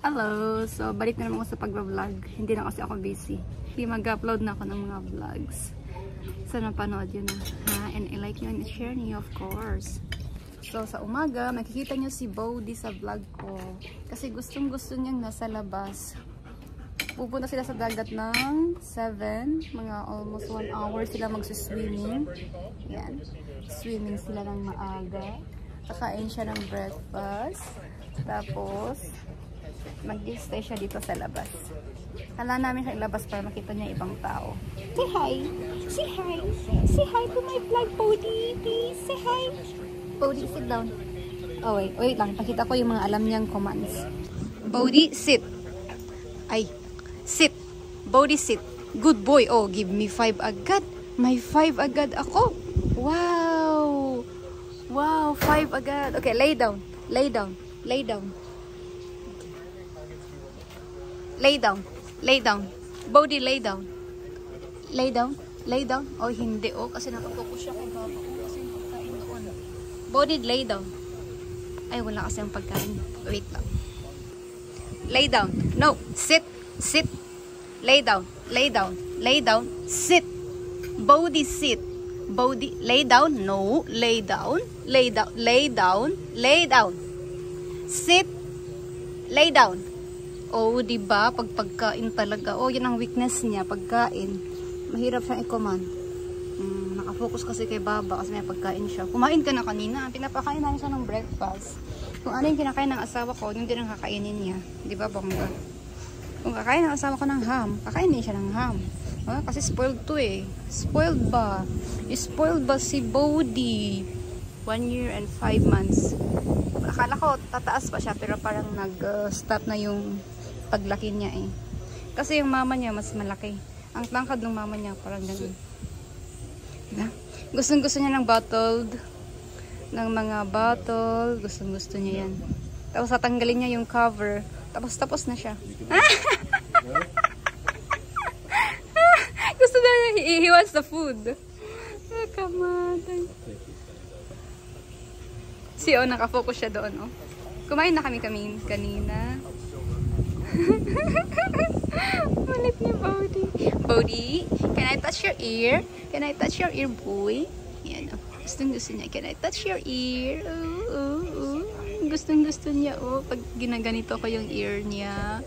Hello! So, balik na naman ako sa pag-vlog. Hindi na kasi ako busy. Mag-upload na ako ng mga vlogs. Sana panood yun na. Ha? And i-like nyo and i-share nyo, of course. So, sa umaga, makikita nyo si Bodhi sa vlog ko. Kasi gustong-gusto niyang nasa labas. Pupunta sila sa dagat ng 7. Mga almost 1 hour sila magsuswimming. Yan. Swimming sila ng maaga. Kakain siya ng breakfast. Tapos, mag-stay siya dito sa labas. Kala namin siya ilabas para makita niya ibang tao. Say hi! Say hi! Say hi to my vlog, Bodhi! Please, say hi! Bodhi, sit down. Oh, wait lang. Pakita ko yung mga alam niyang commands. Bodhi, sit. Ay, sit. Bodhi, sit. Good boy. Oh, give me 5 agad. May 5 agad ako. Wow! Wow, 5 agad. Okay, lay down. Lay down. Lay down. Lay down. Lay down. Bodhi, lay down. Lay down. Lay down. Oh, hindi. Oh, kasi nakafocus siya kay baba. Kasi yung pagkain doon. Bodhi, lay down. Ay, wala kasi yung pagkain. Wait lang. Lay down. No. Sit. Sit. Lay down. Lay down. Lay down. Sit. Bodhi, sit. Bodhi, lay down. No. Lay down. Lay down. Lay down. Lay down. Sit. Lay down. Oh, diba? Pagkain talaga. Oh, yan ang weakness niya. Pagkain. Mahirap siyang i-command. Nakafocus kasi kay Baba kasi may pagkain siya. Kumain ka na kanina. Pinapakain namin siya ng breakfast. Kung ano yung kinakain ng asawa ko, yun din ang kakainin niya. Diba, bongga? Kung kakain ng asawa ko ng ham, kakainin siya ng ham. Kasi spoiled to eh. Spoiled ba? Spoiled ba si Bodhi? 1 year and 5 months. Akala ko tataas pa siya pero parang nag-stop na yung paglaki niya eh. Kasi yung mama niya mas malaki. Ang tangkad ng mama niya parang ganun. Diba? Gustong-gusto niya ng bottled. Ng mga bottle. Gustong-gusto niya yan. Tapos tatanggalin niya yung cover. Tapos na siya. Gusto na niya. He wants the food. Kamatay. Nakafocus siya doon, oh. Kumain na kami kanina. Ulit ni Bodhi. Bodhi, can I touch your ear? Can I touch your ear, boy? Yan, oh. Gustong-gusto niya. Can I touch your ear? Gustong-gusto niya, oh. Pag ginaganito ko yung ear niya.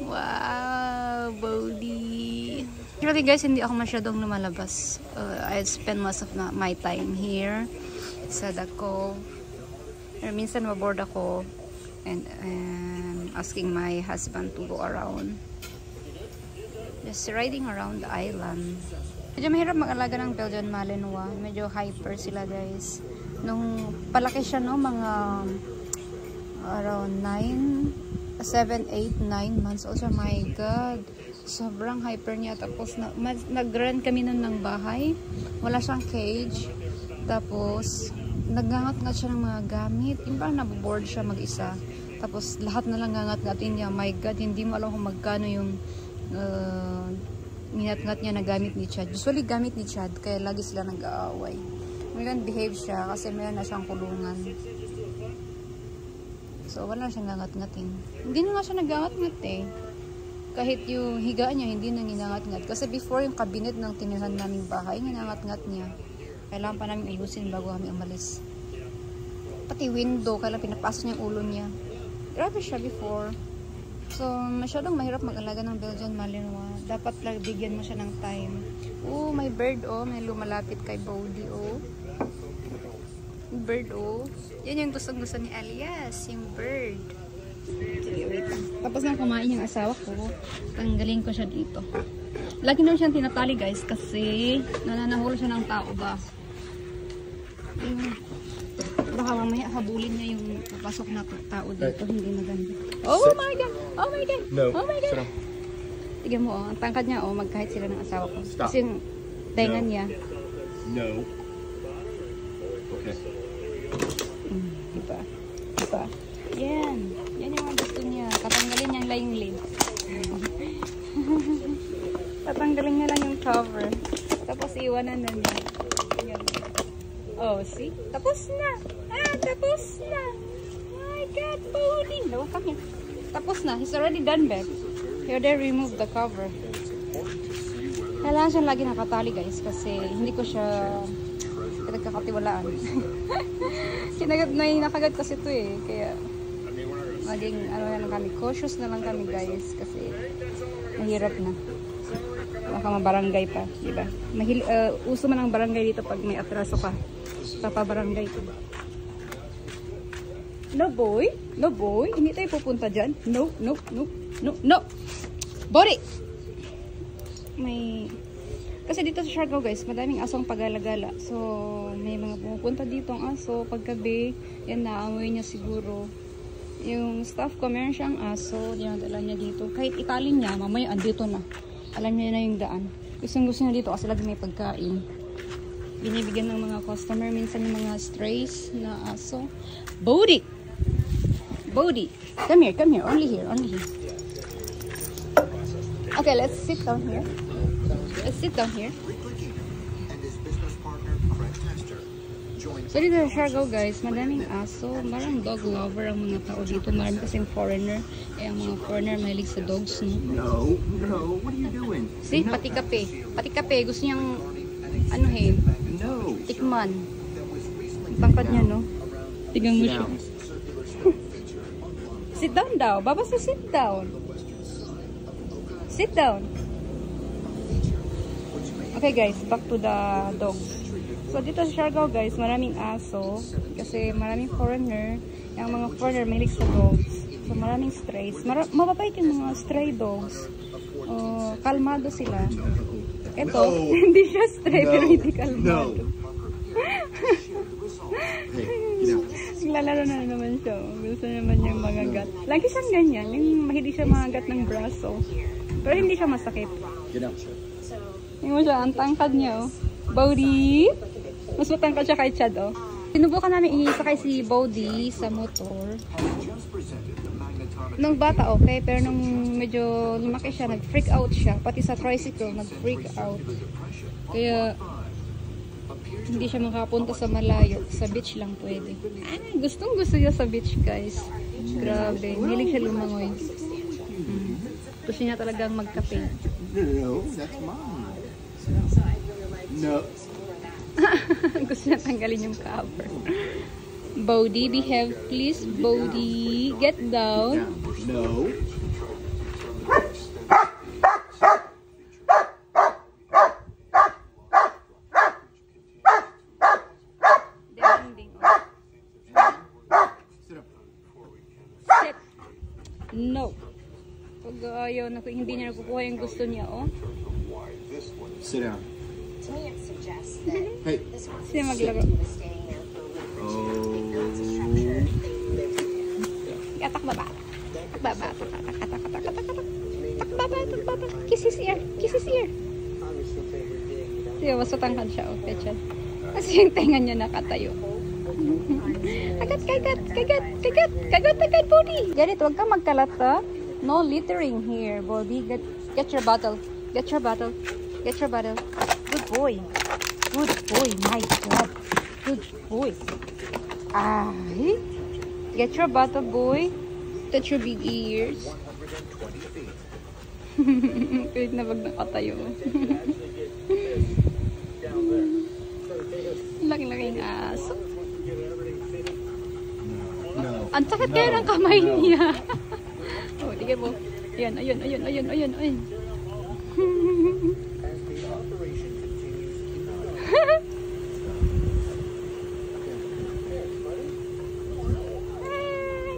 Wow, Bodhi. Actually, guys, hindi ako masyadong lumalabas. I spend most of my time here sa dako. Minsan maboard ako and asking my husband to go around. Just riding around the island. Medyo mahirap mag-alaga ng Belgian Malinois. Medyo hyper sila, guys. Nung palaki siya, no, mga around 7, 8, 9 months old. Oh my God. Sobrang hyper niya. Tapos nag-rent kami nun ng bahay. Wala siyang cage. Tapos nagngangat-ngat siya ng mga gamit. Yung parang naboboard siya mag-isa. Tapos lahat na lang ngangat-ngatin niya. My God, hindi mo alam kung magkano yung ningat-ngat niya na gamit ni Chad. Usually gamit ni Chad, kaya lagi sila nag-aaway. Ngayon behave siya kasi meron na siyang kulungan. So wala na siyang ngangat-ngatin. Hindi na nga siya nag-ngangat-ngat eh. Kahit yung higaan niya, hindi na nginangat-ngat. Kasi before yung cabinet ng tinirhan naming bahay, nginangat-ngat niya. Kailangan pa namin ilusin bago kami umalis. Pati window, kailangan pinapasok niya yung ulo niya. Grabe siya before. So, masyadong mahirap mag-alaga ng Belgian Malinois. Dapat lang bigyan mo siya ng time. Oh, may bird, oh. May lumalapit kay Bodhi, oh. Bird, oh. Yan yung gusto ni Alias, yung bird. Sige, wait lang. Tapos na kumain yung asawa ko. Tanggalin ko siya dito. Lagi naman siyang tinatali, guys, kasi nananahuli siya ng tao ba. Baka mamaya habulin niya yung papasok na tao dito. Hindi maganda. Oh my God! Oh my God! No. Oh my God! Tignan mo, oh. Ang tangkad niya, oh. Magkahit sila ng asawa ko. Stop. Kasi yung tenga niya. No. Okay. Diba? Diba? Yan. Yan yung mga gusto niya. Tatanggalin niya lang yung lid. Tatanggalin niya lang yung cover. Tapos iwanan na niya. Yan. Oh, see? Tapos na! Tapos na! My God, Bodhi! No, come here. Tapos na. He's already done, babe. Here, they remove the cover. Kailangan siya lagi nakatali, guys. Kasi hindi ko siya nagkakatiwalaan. Nakagat kasi ito eh. Kaya, maging, ano na lang kami. Cautious na lang kami, guys. Kasi, mahirap na. Baka mabarangay pa, diba? Uso man ang barangay dito pag may atraso ka. Papabarangay ka. No boy, no boy. Hindi tayo pupunta dyan. No, no, no, no, no. Body! Kasi dito sa Siargao, guys, madaming asong pagala-gala. So, may mga pumupunta dito ang aso. Paggabi, yan, naamoy niya siguro. Yung staff ko, meron siyang aso. Dinadala niya dito. Kahit italin niya, mamaya andito na. Alam niya na yung daan. Gusto niya dito kasi lagi may pagkain. Binibigyan ng mga customer minsan ng mga strays na aso. Bodhi! Bodhi! Come here. Only here. Okay, let's sit down here. So dito sa Siargao, guys, madaming aso. Marang dog lover ang mga tao dito. Marami kasing foreigner. Eh, ang mga foreigner mahilig sa dogs, no? No, what are you doing? See, pati kape. Gusto niyang, tikman. Ang tangkad niya, no? Tigang mo siya. Sit down daw. Babasa, sit down. Sit down. Okay, guys, back to the dogs. So, dito sa Siargao, guys, maraming aso. Kasi maraming foreigner. Yung mga foreigner mahilig sa dogs. So, maraming strays. Mababait yung mga stray dogs. Kalmado sila. Ito, hindi siya stray, pero hindi kalmado. Naglalaro na naman siya. Gusto naman niyang magagat. Lagi siyang ganyan. Yung mahilig siya magagat ng braso. Pero hindi siya masakit. Tingnan mo siya, ang tangkad niya, oh. Bodhi. Mas matangkad siya kay Chad, oh. Sinubukan namin isakay si Bodhi sa motor. Nung bata, okay. Pero nung medyo lumaki siya, nag-freak out siya. Pati sa tricycle, nag-freak out. Kaya, hindi siya makapunta sa malayo. Sa beach lang pwede. Gustong gusto niya sa beach, guys. Grabe. Hilig siya lumangoy. Gusto niya talagang magkape. No, that's mine. No. Gusto niya tanggalin yung cover. Bodhi, behave please. Bodhi, get down. No. Sit. No. Pag ayaw na, hindi niya nakukuha yung gusto niya, oh. Sit down. Hey. Siya maglaro. Atak baba. Atak baba. Kiss his ear. Siya, mas matangkad siya, oh. Pechan. Kasi yung tenga niya nakatayo. Kagat, Bodhi. Ganit, huwag kang magkalat, ha? No littering here, Bodhi. Get your bottle. Good boy, my God. Good boy. Ay. Get your bottle, boy. Touch your big ears. Kahit na pag nakatayo. Laki-laking aso. Ang sakit kaya ng kamay niya. Oh, tigay mo. Ayun.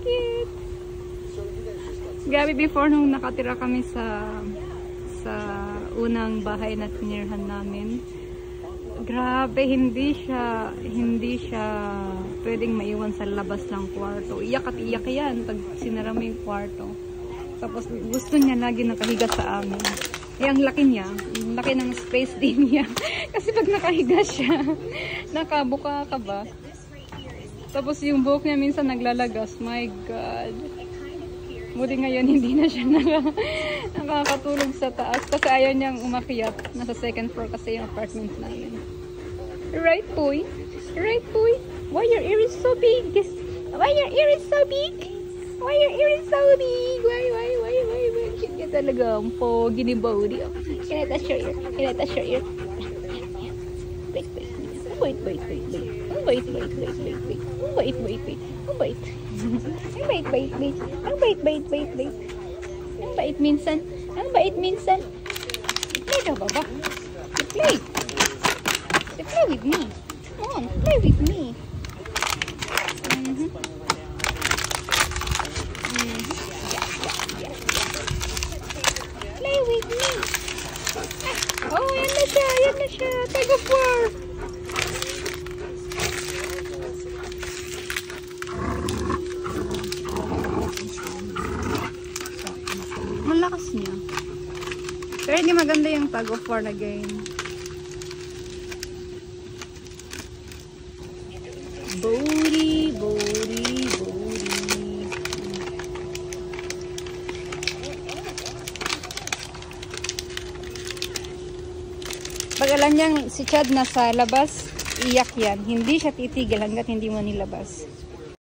Cute. Grabe, before nung nakatira kami sa unang bahay na tinirhan namin, grabe, hindi siya pwedeng maiwan sa labas ng kwarto. Iyak at iyak yan pag sinara mo yung kwarto. Tapos gusto niya lagi nakahiga sa amin. Eh, ang laki niya. Ang laki ng space din niya. Kasi pag nakahiga siya, nakabuka ka ba? Tapos yung buhok niya minsan naglalagas. My God. Buti ngayon hindi na siya nakakatulog sa taas. Kasi ayaw niyang umakyat. Nasa second floor kasi yung apartment namin. Right, boy? Why your ear is so big? Why your ear is so big? Why? Cute ka talaga. Ang pogi ni Bodhi. Oh. Can I touch your ear? Can I touch your ear? Wait. Wait. Ang bait. Ang bait minsan. Play ka ba ba? Play with me. Come on, play with me. Play with me. Oh, yan na siya. Tug of war. Malakas niya. Pero hindi maganda yung tug of war na game. Bodhi. Pag alam niyang si Chad nasa labas, iyak yan. Hindi siya titigil hanggat hindi mo nilabas.